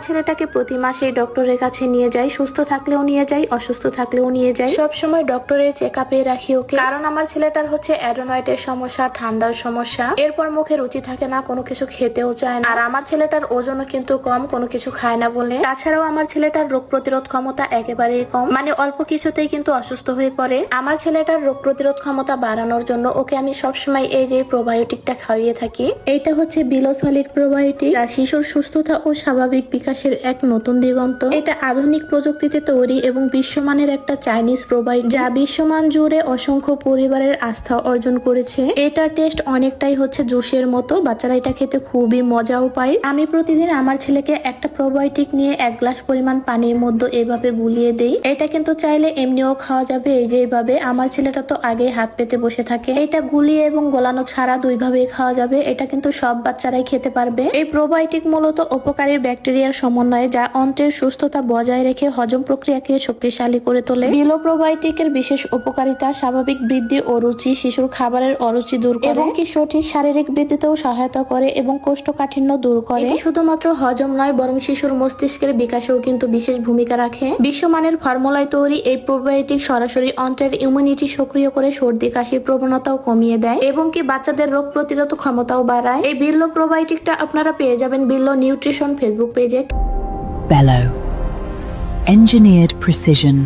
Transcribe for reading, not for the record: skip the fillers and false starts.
ছেলেটাকে প্রতি মাসে ডক্টরের কাছে নিয়ে যাই, সুস্থ থাকলেও নিয়ে যাই, অসুস্থ থাকলেও নিয়ে যাই, সব সময় ডক্টরের চেক আপে রাখি ওকে। কারণ আমার ছেলেটার হচ্ছে অ্যাডেনয়েডের সমস্যা, ঠান্ডার সমস্যা, এরপর মুখে রুচি থাকে না, কোনো কিছু খেতেও চায় না। আর আমার ছেলেটার ওজনও কিন্তু কম, কোনো কিছু খায় না বলে। তাছাড়াও আমার ছেলেটার রোগ প্রতিরোধ ক্ষমতা একেবারেই কম, মানে অল্প কিছুতেই কিন্তু অসুস্থ হয়ে পড়ে। আমার ছেলেটার রোগ প্রতিরোধ ক্ষমতা বাড়ানোর জন্য ওকে আমি সবসময় এই যে প্রোবায়োটিকটা খাইয়ে থাকি। এইটা হচ্ছে বিলো সলিড প্রোবায়োটিক, যা শিশুর সুস্থতা ও স্বাভাবিক বিকাশের এক নতুন দিগন্ত। এটা আধুনিক প্রযুক্তিতে তৈরি এবং বিশ্বমানের একটা চাইনিজ প্রোবায়োটিক, যা বিশ্বমান জুড়ে অসংখ্য পরিবারের আস্থা অর্জন করেছে। এটার টেস্ট অনেকটাই হচ্ছে জুসের মতো, বাচ্চারা এটা খেতে খুবই মজাও পায়। আমি প্রতিদিন আমার ছেলেকে একটা প্রোবায়োটিক নিয়ে 1 গ্লাস পরিমাণ পানির মধ্যে এভাবে গুলিয়ে দেই। এটা কিন্তু চাইলে এমনিও খাওয়া যাবে, এই যে এইভাবে। আমার ছেলেটা তো আগেই হাত পেতে বসে থাকে। এটা গুলিয়ে এবং গোলানো ছাড়া দুইভাবেই খাওয়া যাবে। এটা কিন্তু সব বাচ্চারাই খেতে পারবে। এই প্রোবায়োটিক মূলত উপকারী ব্যাকটেরিয়ার সমন্বয়ে, যা অন্ত্রের সুস্থতা বজায় রেখে হজম প্রক্রিয়াকে শক্তিশালী করে তোলে। বিলো প্রোবায়োটিকের বিশেষ উপকারিতা স্বাভাবিক বৃদ্ধি ও রুচি, শিশুর খাবারের অরুচি দূর করে এবং কি সঠিক শারীরিক বৃদ্ধিতেও সহায়তা করে এবং কোষ্ঠকাঠিন্য দূর করে। এটি শুধুমাত্র হজম নয়, বরং শিশুর মস্তিষ্কের বিকাশেও কিন্তু বিশেষ ভূমিকা রাখে। বিশ্বমানের ফর্মুলায় তৈরি এই প্রোবায়োটিক সরাসরি অন্ত্রের ইমিউনিটি সক্রিয় করে সর্দি কাশির প্রবণতাও কমিয়ে দেয় এবং কি বাচ্চাদের রোগ প্রতিরোধ ক্ষমতাও বাড়ায়। এই বিলো প্রোবায়োটিকটা আপনারা পেয়ে যাবেন বিলো নিউট্রিশন ফেসবুক পেজে। Bello. Engineered precision.